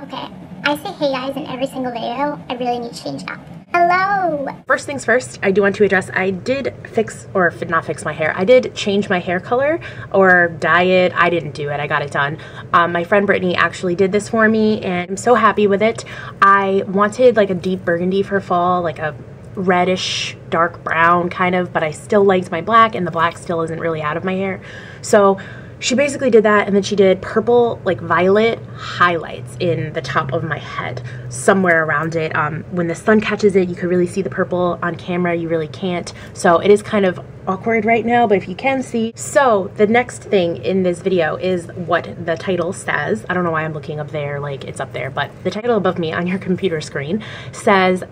Okay, I say hey guys in every single video. I really need to change that. Hello! First things first, I do want to address, I did fix, or not fix my hair, I did change my hair color or dye it. I didn't do it, I got it done. My friend Brittany actually did this for me and I'm so happy with it. I wanted like a deep burgundy for fall, like a reddish dark brown kind of, but I still liked my black and the black still isn't really out of my hair. So she basically did that, and then she did purple, like violet highlights in the top of my head, somewhere around it. When the sun catches it, you can really see the purple. On camera, you really can't. So it is kind of awkward right now, but if you can see. So the next thing in this video is what the title says. I don't know why I'm looking up there, like it's up there, but the title above me on your computer screen says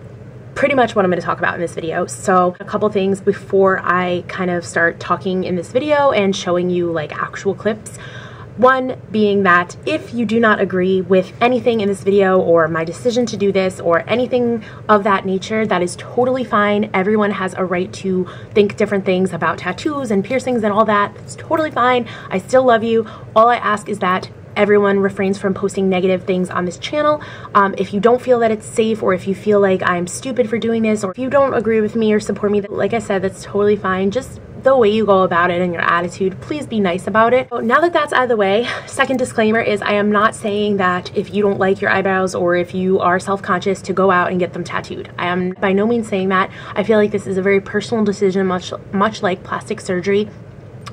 pretty much what I'm going to talk about in this video. So a couple things before I kind of start talking in this video and showing you like actual clips. One being that if you do not agree with anything in this video or my decision to do this or anything of that nature, that is totally fine. Everyone has a right to think different things about tattoos and piercings and all that. It's totally fine. I still love you. All I ask is that everyone refrains from posting negative things on this channel. If you don't feel that it's safe, or if you feel like I'm stupid for doing this, or if you don't agree with me or support me, like I said, that's totally fine. Just the way you go about it and your attitude, please be nice about it. So now that that's out of the way, second disclaimer is I am not saying that if you don't like your eyebrows or if you are self-conscious to go out and get them tattooed. I am by no means saying that. I feel like this is a very personal decision, much like plastic surgery.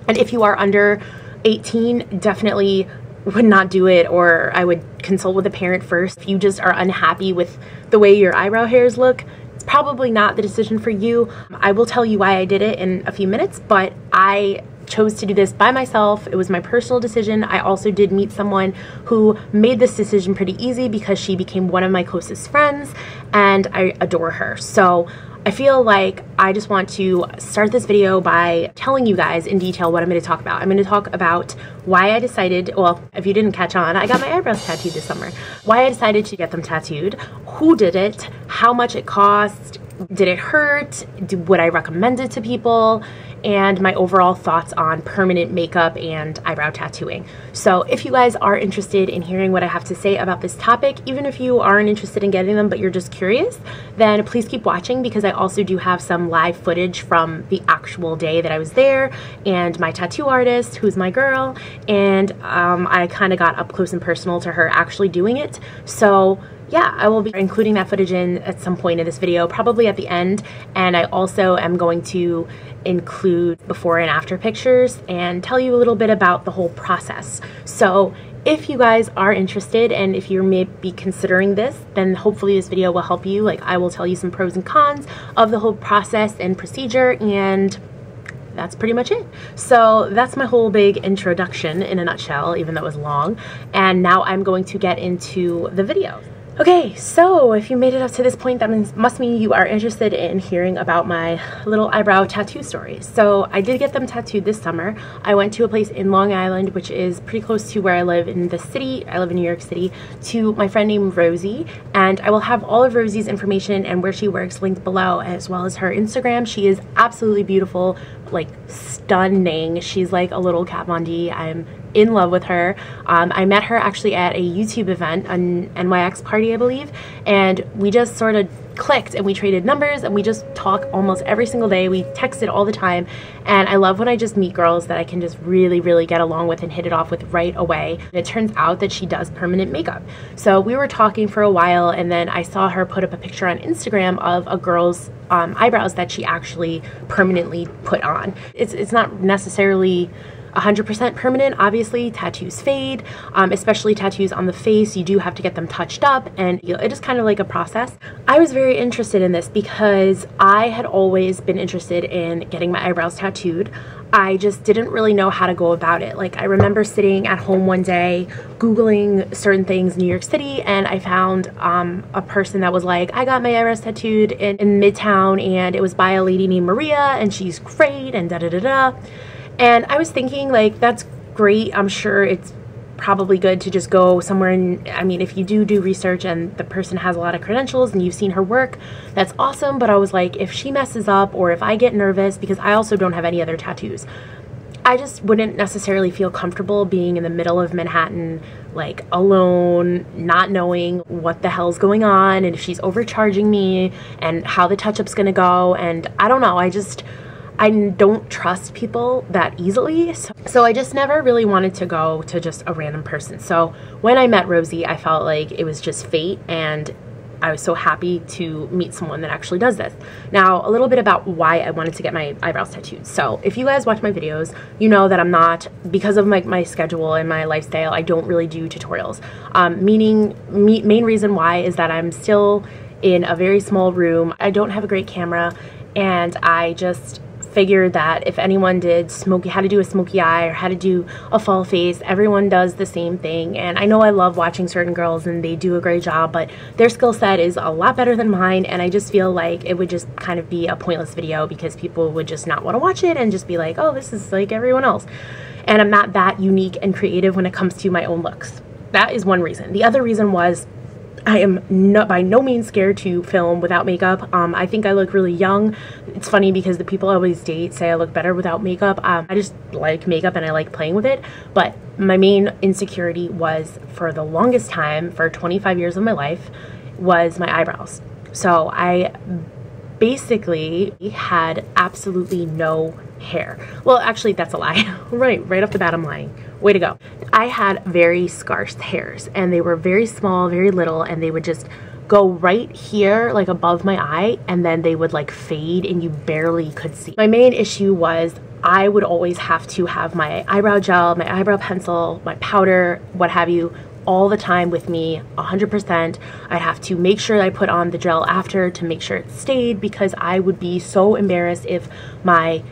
And if you are under 18, definitely would not do it, or I would consult with a parent first. If you just are unhappy with the way your eyebrow hairs look, it's probably not the decision for you. I will tell you why I did it in a few minutes, but I chose to do this by myself. It was my personal decision. I also did meet someone who made this decision pretty easy because she became one of my closest friends and I adore her. So I feel like I just want to start this video by telling you guys in detail what I'm going to talk about. I'm going to talk about why I decided, well, if you didn't catch on, I got my eyebrows tattooed this summer. Why I decided to get them tattooed, who did it, how much it cost, did it hurt, would I recommend it to people, and my overall thoughts on permanent makeup and eyebrow tattooing. So if you guys are interested in hearing what I have to say about this topic, even if you aren't interested in getting them but you're just curious, then please keep watching because I also do have some live footage from the actual day that I was there and my tattoo artist, who's my girl, and I kind of got up close and personal to her actually doing it. So yeah, I will be including that footage in at some point in this video, probably at the end, and I also am going to include before and after pictures and tell you a little bit about the whole process. So if you guys are interested and if you're maybe considering this, then hopefully this video will help you. Like, I will tell you some pros and cons of the whole process and procedure, and that's pretty much it. So that's my whole big introduction in a nutshell, even though it was long. And now I'm going to get into the video. Okay, so if you made it up to this point, that must mean you are interested in hearing about my little eyebrow tattoo story. So I did get them tattooed this summer. I went to a place in Long Island, which is pretty close to where I live in the city. I live in New York City, to my friend named Rosie. And I will have all of Rosie's information and where she works linked below, as well as her Instagram. She is absolutely beautiful, like stunning. She's like a little Kat Von D. I'm in love with her. I met her actually at a YouTube event, an NYX party, I believe, and we just sort of clicked and we traded numbers and we just talk almost every single day. We texted all the time, and I love when I just meet girls that I can just really get along with and hit it off with right away. And it turns out that she does permanent makeup. So we were talking for a while, and then I saw her put up a picture on Instagram of a girl's eyebrows that she actually permanently put on. It's not necessarily 100% permanent. Obviously, tattoos fade, especially tattoos on the face. You do have to get them touched up, and it is kind of like a process. I was very interested in this because I had always been interested in getting my eyebrows tattooed. I just didn't really know how to go about it. Like, I remember sitting at home one day Googling certain things in New York City, and I found a person that was like, I got my eyebrows tattooed in Midtown, and it was by a lady named Maria, and she's great, and da-da-da-da. And I was thinking, like, that's great. I'm sure it's probably good to just go somewhere, and I mean, if you do research and the person has a lot of credentials and you've seen her work, that's awesome. But I was like, if she messes up or if I get nervous, because I also don't have any other tattoos, I just wouldn't necessarily feel comfortable being in the middle of Manhattan, like alone, not knowing what the hell's going on and if she's overcharging me and how the touch-up's gonna go. And I don't know, I don't trust people that easily. So I just never really wanted to go to just a random person. So when I met Rosie, I felt like it was just fate, and I was so happy to meet someone that actually does this. Now, a little bit about why I wanted to get my eyebrows tattooed. So if you guys watch my videos, you know that I'm not, because of my schedule and my lifestyle, I don't really do tutorials. Main reason why is that I'm still in a very small room. I don't have a great camera, and I just figured that if anyone did how to do a smoky eye or how to do a fall face, everyone does the same thing. And I know I love watching certain girls and they do a great job, but their skill set is a lot better than mine, and I just feel like it would just kind of be a pointless video because people would just not want to watch it and just be like, oh, this is like everyone else. And I'm not that unique and creative when it comes to my own looks. That is one reason. The other reason was I am by no means scared to film without makeup. I think I look really young. It's funny because the people I always date say I look better without makeup. I just like makeup and I like playing with it. But my main insecurity was, for the longest time, for 25 years of my life, was my eyebrows. So I basically had absolutely no hair. Well, actually, that's a lie. right off the bat, I'm lying. Way to go. I had very scarce hairs, and they were very small, very little, and they would just go right here, like above my eye, and then they would like fade and you barely could see. My main issue was I would always have to have my eyebrow gel, my eyebrow pencil, my powder, what have you, all the time with me, 100%. I'd have to make sure I put on the gel after to make sure it stayed, because I would be so embarrassed if my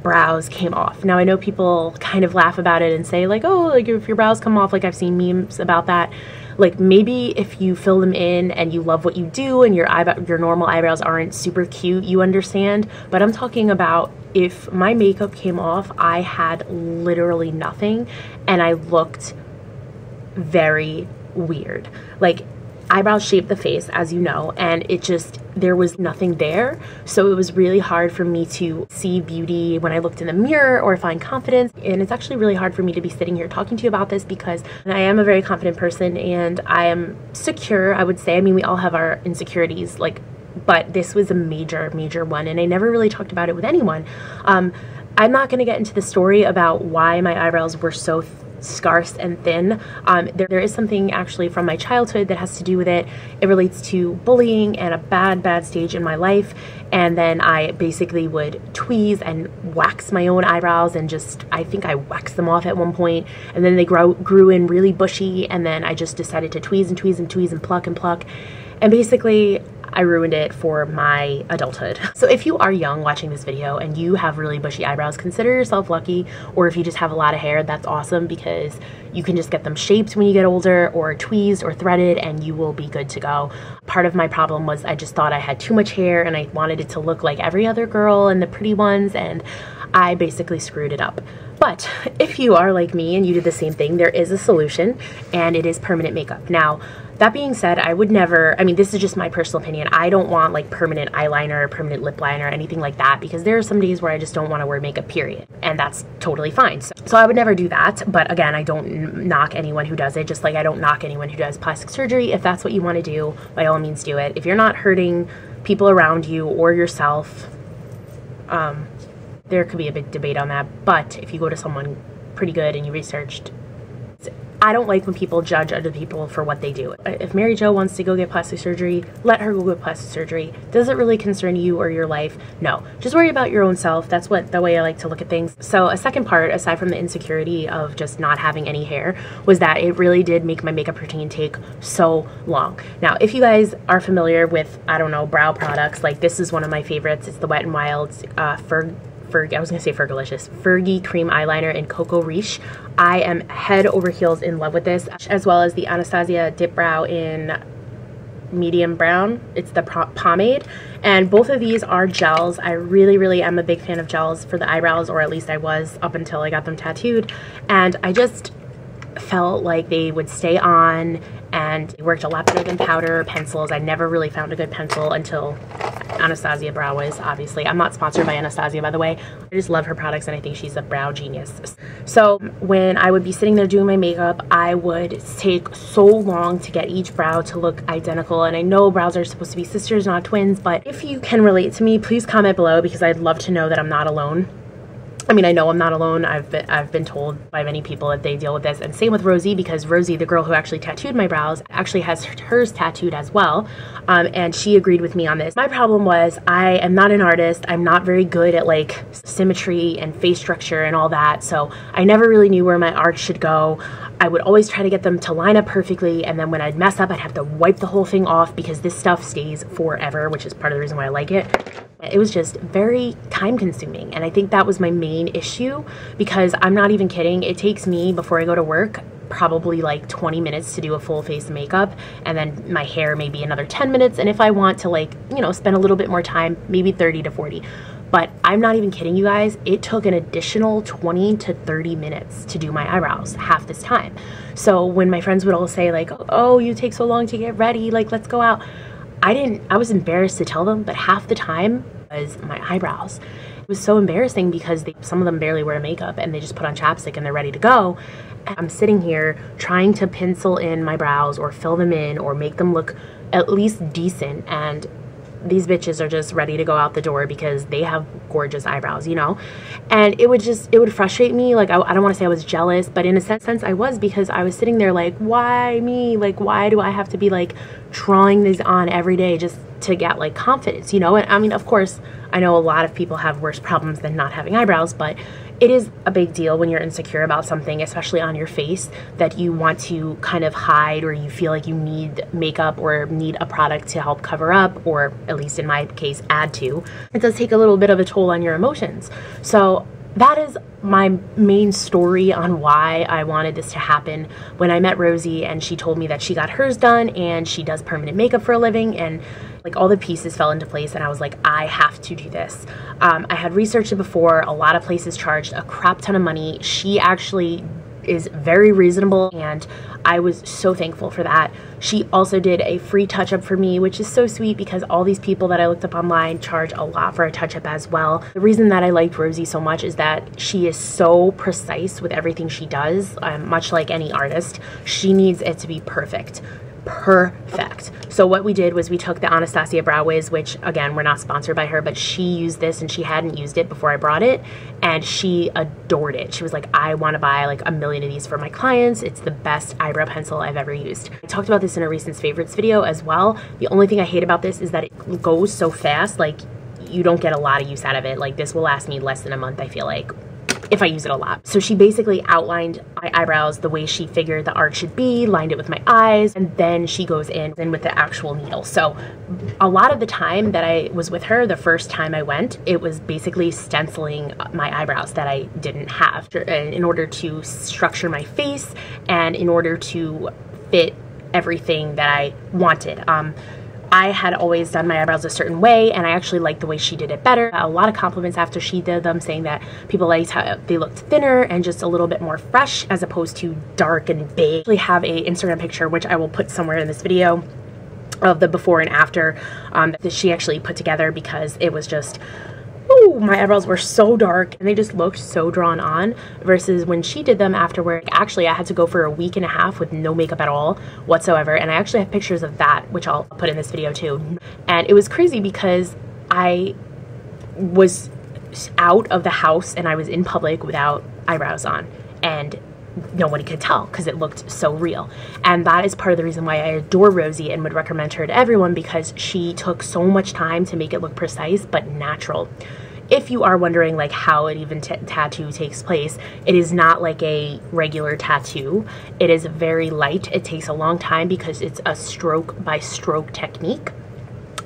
brows came off. Now I know people kind of laugh about it and say like, oh, like if your brows come off, like I've seen memes about that. Like maybe if you fill them in and you love what you do and your normal eyebrows aren't super cute, you understand. But I'm talking about if my makeup came off, I had literally nothing and I looked very weird. Like, eyebrows shape the face, as you know, and there was nothing there. So it was really hard for me to see beauty when I looked in the mirror or find confidence. And it's actually really hard for me to be sitting here talking to you about this because I am a very confident person and I am secure, I would say. I mean, we all have our insecurities, but this was a major one, and I never really talked about it with anyone. I'm not going to get into the story about why my eyebrows were so scarce and thin. There is something actually from my childhood that has to do with it. It relates to bullying and a bad stage in my life, and then I basically would tweeze and wax my own eyebrows, and I think I waxed them off at one point, and then they grew in really bushy, and then I just decided to tweeze and pluck, and basically I ruined it for my adulthood. So if you are young watching this video and you have really bushy eyebrows, consider yourself lucky. Or if you just have a lot of hair, that's awesome, because you can just get them shaped when you get older, or tweezed or threaded, and you will be good to go. Part of my problem was I just thought I had too much hair and I wanted it to look like every other girl and the pretty ones, and I basically screwed it up. But if you are like me and you did the same thing, there is a solution, and it is permanent makeup. Now, that being said, I would never, I mean, this is just my personal opinion. I don't want like permanent eyeliner or permanent lip liner or anything like that, because there are some days where I just don't want to wear makeup, period. And that's totally fine. So I would never do that. But again, I don't knock anyone who does it, just like I don't knock anyone who does plastic surgery. If that's what you want to do, by all means do it. If you're not hurting people around you or yourself, there could be a big debate on that. But if you go to someone pretty good and you researched, I don't like when people judge other people for what they do. If Mary Jo wants to go get plastic surgery, let her go get plastic surgery. Does it really concern you or your life? No. Just worry about your own self. That's the way I like to look at things. So a second part, aside from the insecurity of just not having any hair, was that it really did make my makeup routine take so long. Now, if you guys are familiar with, I don't know, brow products, like this is one of my favorites. It's the Wet n Wild's I was gonna say Fergalicious, Fergie Cream Eyeliner in Cocoa Riche. I am head over heels in love with this, as well as the Anastasia Dip Brow in Medium Brown. It's the pomade, and both of these are gels. I really am a big fan of gels for the eyebrows, or at least I was up until I got them tattooed, and I just felt like they would stay on and it worked a lot better than powder or pencils. I never really found a good pencil until Anastasia Brow Wiz, obviously. I'm not sponsored by Anastasia, by the way. I just love her products and I think she's a brow genius. So when I would be sitting there doing my makeup, I would take so long to get each brow to look identical. And I know brows are supposed to be sisters, not twins, but if you can relate to me, please comment below because I'd love to know that I'm not alone. I mean, I know I'm not alone. I've been told by many people that they deal with this, and same with Rosie, because Rosie, the girl who actually tattooed my brows, actually has hers tattooed as well, and she agreed with me on this. My problem was I am not an artist. I'm not very good at like symmetry and face structure and all that, so I never really knew where my arch should go. I would always try to get them to line up perfectly, and then when I'd mess up, I'd have to wipe the whole thing off because this stuff stays forever, which is part of the reason why I like it. It was just very time consuming, and I think that was my main issue, because I'm not even kidding, it takes me, before I go to work, probably like 20 minutes to do a full face of makeup, and then my hair maybe another 10 minutes, and if I want to, like, you know, spend a little bit more time, maybe 30 to 40. But I'm not even kidding you guys, it took an additional 20 to 30 minutes to do my eyebrows half this time. So when my friends would all say like, oh, you take so long to get ready, like, let's go out, I was embarrassed to tell them, but half the time was my eyebrows. It was so embarrassing because some of them barely wear makeup and they just put on chapstick and they're ready to go. And I'm sitting here trying to pencil in my brows or fill them in or make them look at least decent, and these bitches are just ready to go out the door because they have gorgeous eyebrows, you know? And it would frustrate me. Like, I don't want to say I was jealous, but in a sense I was, because I was sitting there like, why me? Like, why do I have to be like drawing these on every day just to get like confidence, you know? And I mean, of course, I know a lot of people have worse problems than not having eyebrows, but it is a big deal when you're insecure about something, especially on your face, that you want to kind of hide, or you feel like you need makeup or need a product to help cover up, or at least in my case, add to. It does take a little bit of a toll on your emotions. So that is my main story on why I wanted this to happen. When I met Rosie and she told me that she got hers done and she does permanent makeup for a living, and like all the pieces fell into place, and I was like, I have to do this. I had researched it before. A lot of places charged a crap ton of money. She actually is very reasonable, and I was so thankful for that. She also did a free touch-up for me, which is so sweet because all these people that I looked up online charge a lot for a touch-up as well. The reason that I liked Rosie so much is that she is so precise with everything she does. Much like any artist, she needs it to be perfect. So what we did was we took the Anastasia Brow Wiz, which again, we're not sponsored by her, but she used this and she hadn't used it before I brought it, and she adored it. She was like, I want to buy like 1 million of these for my clients. It's the best eyebrow pencil I've ever used. I talked about this in a recent favorites video as well. The only thing I hate about this is that it goes so fast, like you don't get a lot of use out of it. Like, this will last me less than a month, I feel like, if I use it a lot. So she basically outlined my eyebrows the way she figured the art should be, lined it with my eyes, and then she goes in with the actual needle. So a lot of the time that I was with her, the first time I went, it was basically stenciling my eyebrows that I didn't have in order to structure my face and in order to fit everything that I wanted. I had always done my eyebrows a certain way, and I actually liked the way she did it better. A lot of compliments after she did them, saying that people liked how they looked thinner and just a little bit more fresh as opposed to dark and big. I actually have a Instagram picture, which I will put somewhere in this video, of the before and after that she actually put together, because it was just, ooh, my eyebrows were so dark and they just looked so drawn on, versus when she did them afterward. Actually, I had to go for a week and a half with no makeup at all whatsoever, and I actually have pictures of that, which I'll put in this video too. And it was crazy because I was out of the house and I was in public without eyebrows on, and nobody could tell because it looked so real. And that is part of the reason why I adore Rosie and would recommend her to everyone, because she took so much time to make it look precise but natural. If you are wondering like how it even tattoo takes place, it is not like a regular tattoo. It is very light. It takes a long time because it's a stroke by stroke technique.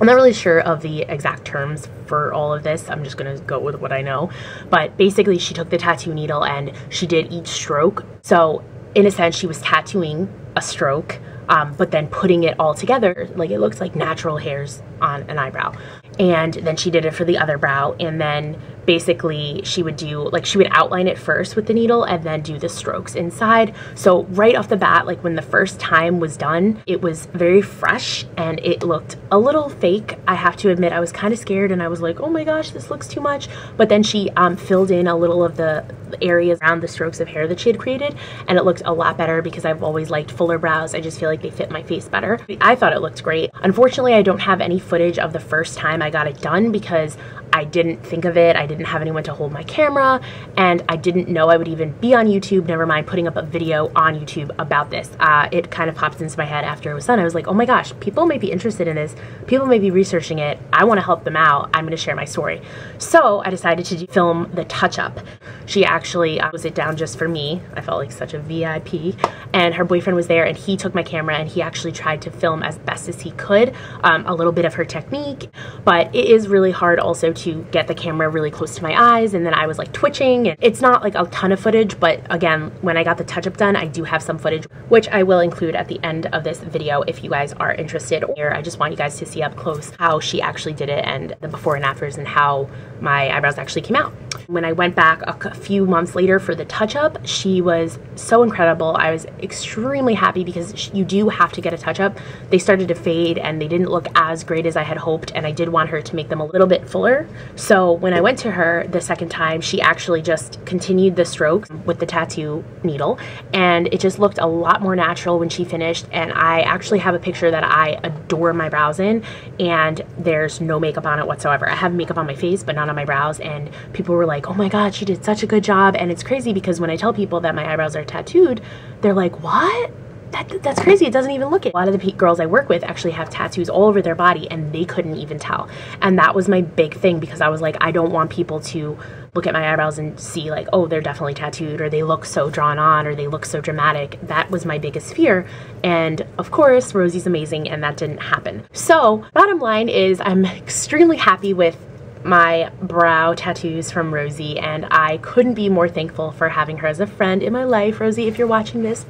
I'm not really sure of the exact terms for all of this. I'm just gonna go with what I know. But basically, she took the tattoo needle and she did each stroke. So in a sense, she was tattooing a stroke, but then putting it all together, like it looks like natural hairs on an eyebrow. and then she did it for the other brow, and then basically she would do, like, she would outline it first with the needle and then do the strokes inside. So right off the bat, like when the first time was done, it was very fresh and it looked a little fake. I have to admit, I was kind of scared and I was like, oh my gosh, this looks too much. But then she filled in a little of the areas around the strokes of hair that she had created, and it looked a lot better because I've always liked fuller brows. I just feel like they fit my face better. I thought it looked great. Unfortunately, I don't have any footage of the first time I got it done because I didn't think of it. I didn't have anyone to hold my camera, and I didn't know I would even be on YouTube, never mind putting up a video on YouTube about this. It kind of popped into my head after it was done. I was like, oh my gosh, people may be interested in this. People may be researching it. I want to help them out. I'm going to share my story. So I decided to film the touch-up. She actually was it down just for me. I felt like such a VIP, and her boyfriend was there, and he took my camera and he actually tried to film as best as he could a little bit of her technique. But it is really hard also to get the camera really close to my eyes, and then I was like twitching, and it's not like a ton of footage, but again, when I got the touch-up done, I do have some footage which I will include at the end of this video if you guys are interested. Or I just want you guys to see up close how she actually did it and the before and afters and how my eyebrows actually came out. When I went back a few months later for the touch-up, she was so incredible. I was extremely happy because you do have to get a touch-up. They started to fade and they didn't look as great as I had hoped, and I did want her to make them a little bit fuller. So when I went to her the second time, she actually just continued the strokes with the tattoo needle, and it just looked a lot more natural when she finished. And I actually have a picture that I adore my brows in, and there's no makeup on it whatsoever. I have makeup on my face but not on my brows, and people were like, oh my god, she did such a good job. And it's crazy because when I tell people that my eyebrows are tattooed, they're like, what? That's crazy. It doesn't even look it. A lot of the girls I work with actually have tattoos all over their body, and they couldn't even tell. And that was my big thing, because I was like, I don't want people to look at my eyebrows and see like, oh, they're definitely tattooed, or they look so drawn on, or they look so dramatic. That was my biggest fear. And of course, Rosie's amazing, and that didn't happen. So bottom line is I'm extremely happy with my brow tattoos from Rosie, and I couldn't be more thankful for having her as a friend in my life. Rosie, if you're watching this,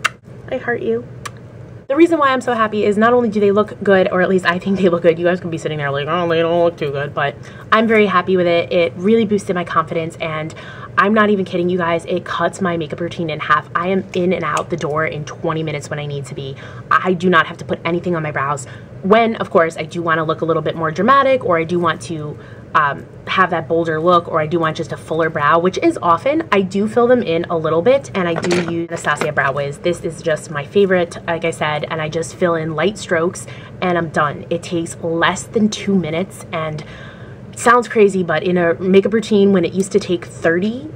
I heart you. The reason why I'm so happy is not only do they look good, or at least I think they look good. You guys can be sitting there like, oh, they don't look too good, but I'm very happy with it. It really boosted my confidence, and I'm not even kidding you guys, it cuts my makeup routine in half. I am in and out the door in 20 minutes when I need to be. I do not have to put anything on my brows. When, of course, I do want to look a little bit more dramatic, or I do want to have that bolder look, or I do want just a fuller brow, which is often. I do fill them in a little bit, and I do use Anastasia Brow Wiz. This is just my favorite, like I said, and I just fill in light strokes and I'm done. It takes less than 2 minutes, and it sounds crazy, but in a makeup routine when it used to take 30,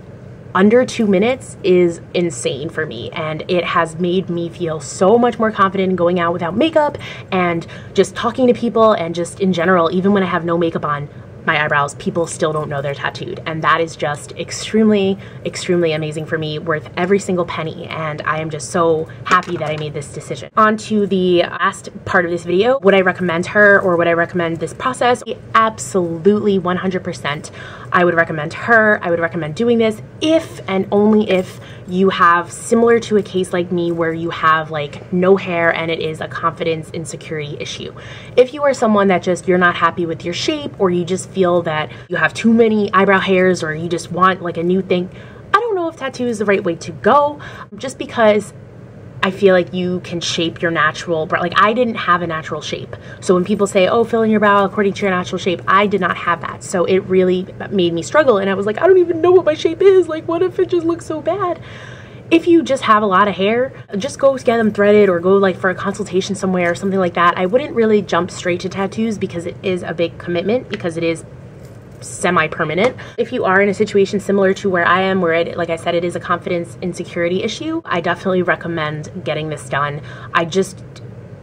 under 2 minutes is insane for me, and it has made me feel so much more confident in going out without makeup and just talking to people, and just in general, even when I have no makeup on my eyebrows, people still don't know they're tattooed, and that is just extremely, extremely amazing for me, worth every single penny, and I am just so happy that I made this decision. On to the last part of this video. Would I recommend her, or would I recommend this process? Absolutely, 100%. I would recommend her. I would recommend doing this if and only if you have similar to a case like me where you have like no hair and it is a confidence insecurity issue. If you are someone that just, you're not happy with your shape, or you just feel that you have too many eyebrow hairs, or you just want like a new thing, I don't know if tattoo is the right way to go, just because I feel like you can shape your natural brow. Like, I didn't have a natural shape. So when people say, oh, fill in your brow according to your natural shape, I did not have that. So it really made me struggle. And I was like, I don't even know what my shape is. Like, what if it just looks so bad? If you just have a lot of hair, just go get them threaded, or go like for a consultation somewhere or something like that. I wouldn't really jump straight to tattoos because it is a big commitment, because it is semi-permanent. If you are in a situation similar to where I am, where it, like I said, it is a confidence insecurity issue, I definitely recommend getting this done. I just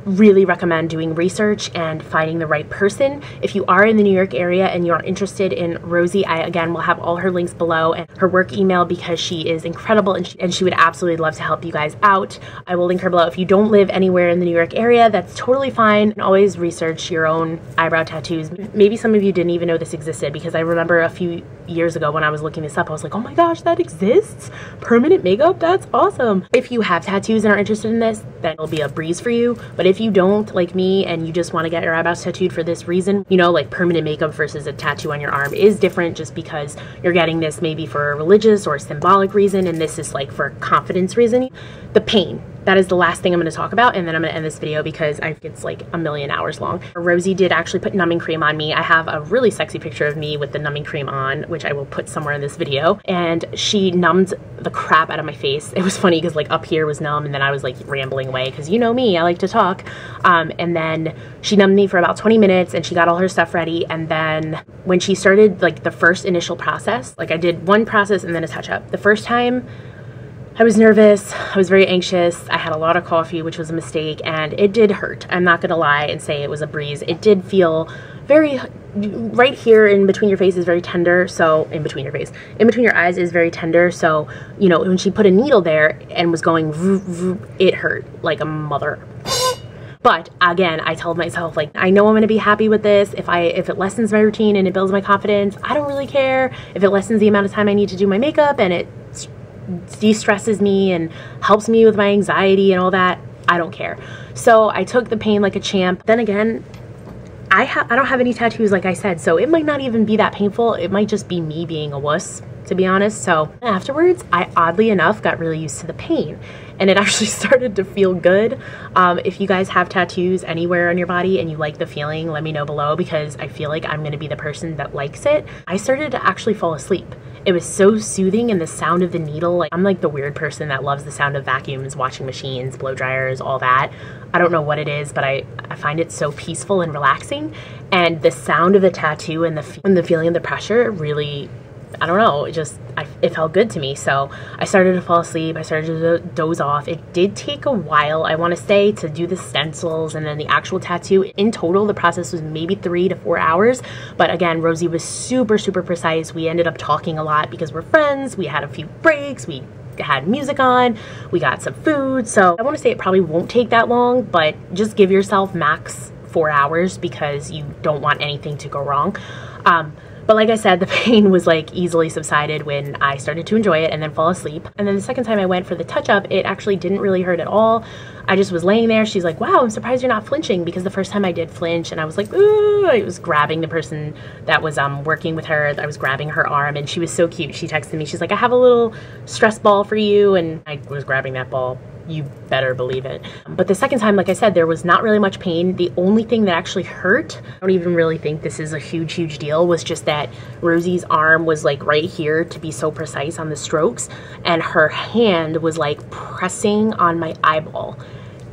really recommend doing research and finding the right person. If you are in the New York area and you're interested in Rosie, I again will have all her links below, and her work email, because she is incredible and she would absolutely love to help you guys out. I will link her below. If you don't live anywhere in the New York area, that's totally fine. And always research your own eyebrow tattoos. Maybe some of you didn't even know this existed, because I remember a few years ago when I was looking this up, I was like, oh my gosh, that exists? Permanent makeup? That's awesome. If you have tattoos and are interested in this, then it'll be a breeze for you. But if if you don't, like me, and you just want to get your eyebrows tattooed for this reason, you know, like permanent makeup versus a tattoo on your arm is different just because you're getting this maybe for a religious or symbolic reason, and this is like for confidence reason. The pain, that is the last thing I'm going to talk about, and then I'm going to end this video because it's like a million hours long. Rosie did actually put numbing cream on me. I have a really sexy picture of me with the numbing cream on, which I will put somewhere in this video, and she numbed the crap out of my face. It was funny because like up here was numb, and then I was like rambling away because you know me, I like to talk. And then she numbed me for about 20 minutes and she got all her stuff ready, and then when she started like the first initial process, like I did one process and then a touch-up. The first time I was nervous, I was very anxious, I had a lot of coffee, which was a mistake, and it did hurt. I'm not gonna lie and say it was a breeze. It did feel very, right here in between your face is very tender, so, in between your eyes is very tender, so, you know, when she put a needle there and was going vroom, vroom, it hurt like a mother. But again, I told myself, like, I know I'm gonna be happy with this. If it lessens my routine and it builds my confidence, I don't really care. If it lessens the amount of time I need to do my makeup and it de-stresses me and helps me with my anxiety and all that, I don't care. So I took the pain like a champ. Then again, I don't have any tattoos, like I said, so it might not even be that painful. It might just be me being a wuss, to be honest. So afterwards, I oddly enough got really used to the pain, and it actually started to feel good. If you guys have tattoos anywhere on your body and you like the feeling, let me know below, because I feel like I'm gonna be the person that likes it. I started to actually fall asleep. It was so soothing, and the sound of the needle, like I'm like the weird person that loves the sound of vacuums, washing machines, blow dryers, all that. I don't know what it is, but I find it so peaceful and relaxing, and the sound of the tattoo and the feeling of the pressure really, I don't know, it felt good to me. So I started to fall asleep, I started to doze off. It did take a while, I want to say, to do the stencils and then the actual tattoo. In total, the process was maybe 3 to 4 hours. But again, Rosie was super, super precise. We ended up talking a lot because we're friends. We had a few breaks. We had music on. We got some food. So I want to say it probably won't take that long, but just give yourself max 4 hours because you don't want anything to go wrong. But like I said, the pain was like easily subsided when I started to enjoy it and then fall asleep. And then the second time I went for the touch-up, it actually didn't really hurt at all. I just was laying there. She's like, wow, I'm surprised you're not flinching, because the first time I did flinch and I was like, ooh, I was grabbing the person that was working with her. I was grabbing her arm, and she was so cute. She texted me. She's like, I have a little stress ball for you. And I was grabbing that ball. You better believe it. But the second time, like I said, there was not really much pain. The only thing that actually hurt, I don't even really think this is a huge, huge deal, was just that Rosie's arm was like right here, to be so precise on the strokes, and her hand was like pressing on my eyeball.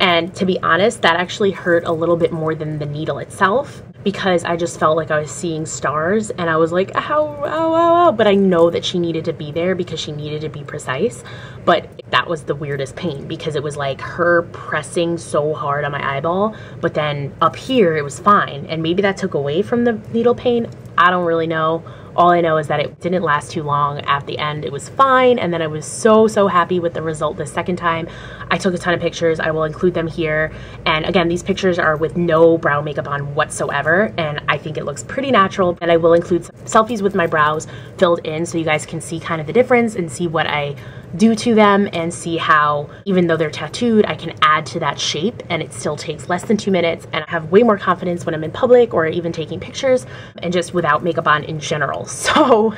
And to be honest, that actually hurt a little bit more than the needle itself, because I just felt like I was seeing stars, and I was like, ow, ow, ow, ow. But I know that she needed to be there because she needed to be precise. But that was the weirdest pain, because it was like her pressing so hard on my eyeball, but then up here it was fine. And maybe that took away from the needle pain. I don't really know. All I know is that it didn't last too long. At the end, it was fine, and then I was so, so happy with the result the second time. I took a ton of pictures. I will include them here. And again, these pictures are with no brow makeup on whatsoever, and I think it looks pretty natural. And I will include some selfies with my brows filled in so you guys can see kind of the difference and see what I do to them, and see how, even though they're tattooed, I can add to that shape and it still takes less than 2 minutes, and I have way more confidence when I'm in public or even taking pictures and just without makeup on in general. So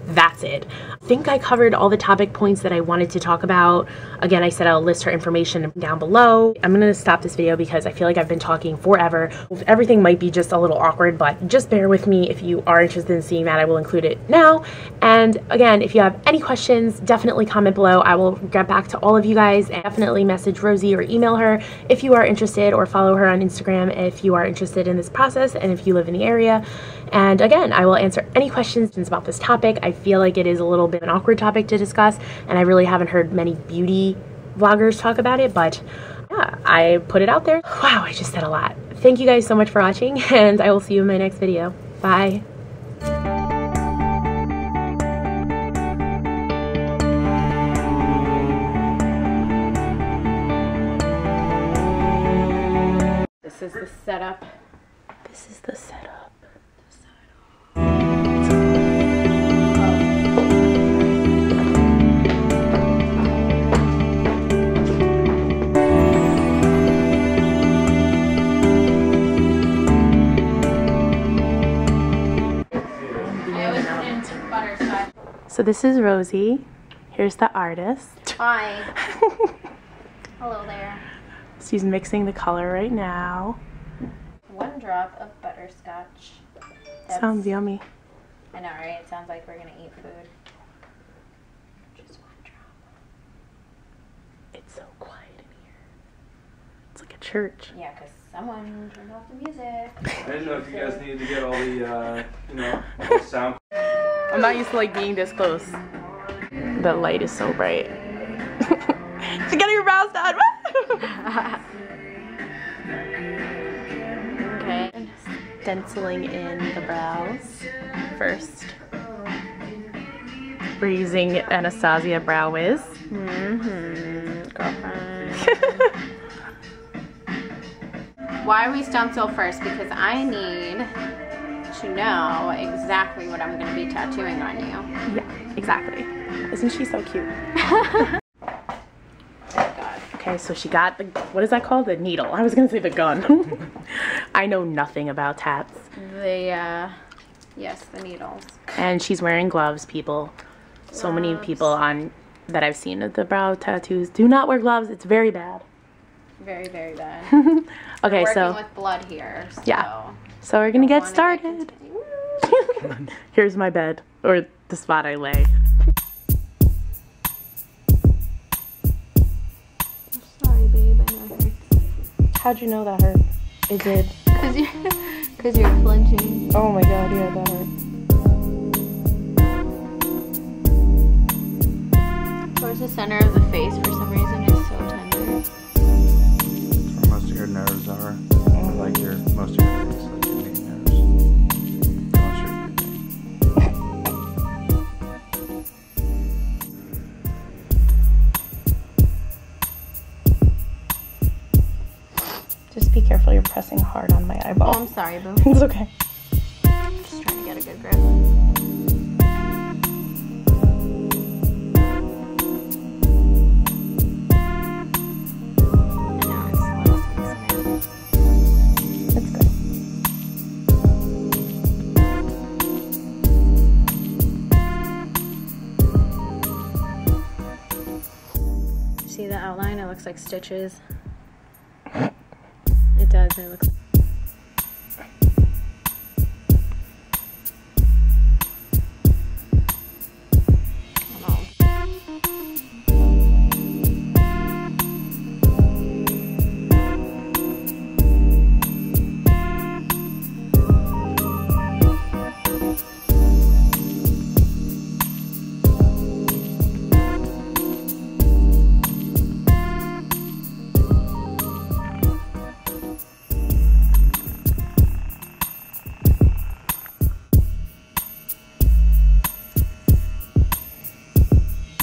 that's it. I think I covered all the topic points that I wanted to talk about. Again, I said I'll list her information down below. I'm gonna stop this video because I feel like I've been talking forever. Everything might be just a little awkward, but just bear with me. If you are interested in seeing that, I will include it now. And again, if you have any questions, definitely comment below. I will get back to all of you guys, and definitely message Rosie or email her if you are interested, or follow her on Instagram if you are interested in this process and if you live in the area. And again, I will answer any questions about this topic. I feel like it is a little bit of an awkward topic to discuss, and I really haven't heard many beauty vloggers talk about it, but yeah, I put it out there. Wow, I just said a lot. Thank you guys so much for watching, and I will see you in my next video. Bye. This is the setup. This is the setup. So this is Rosie. Here's the artist. Hi. Hello there. She's mixing the color right now. 1 drop of butterscotch. Sounds yummy. I know, right? It sounds like we're gonna eat food. Just 1 drop. It's so quiet in here. It's like a church. Yeah, because someone turned off the music. I didn't know if you guys needed to get all the, you know, all the sound. I'm not used to like being this close. The light is so bright. She's getting her brows done. Okay. Stenciling in the brows first. We're using Anastasia Brow Wiz. Girlfriend. Why are we stencil first? Because I need to know exactly what I'm going to be tattooing on you. Yeah, exactly. Isn't she so cute? God. Okay, so she got the, what is that called? The needle. I was gonna say the gun. I know nothing about tats. Yes, the needles. And she's wearing gloves, people. So many people on that I've seen of the brow tattoos do not wear gloves. It's very bad. Very, very bad. Okay, We're so working with blood here. So yeah. So we're gonna get started. Here's my bed, or the spot I lay. Sorry, babe. I know it hurts. How'd you know that hurt? It did. Because you're flinching. Oh my god, yeah, that hurt. Towards the center of the face, for some reason, is so tender. Where most of your nerves are. Like your, most of your face, like your main nerves. Don't shoot Just be careful, you're pressing hard on my eyeball. Oh, I'm sorry, boo. It's okay. Just trying to get a good grip. It's good. See the outline? It looks like stitches. It does. It looks.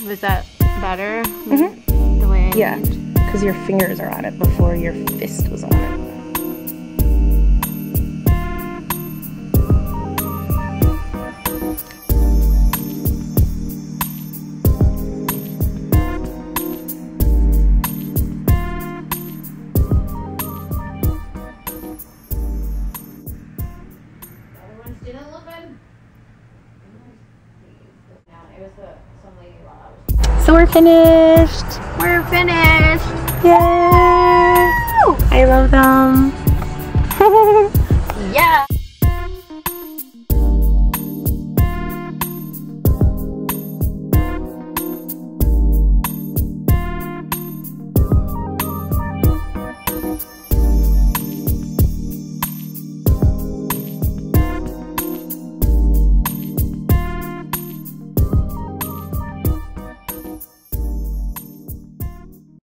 Was that better? Mm-hmm. The way I Yeah, leaned? because your fingers are on it before your fist was on it. Everyone's didn't look good. So we're finished. We're finished. Yay! I love them.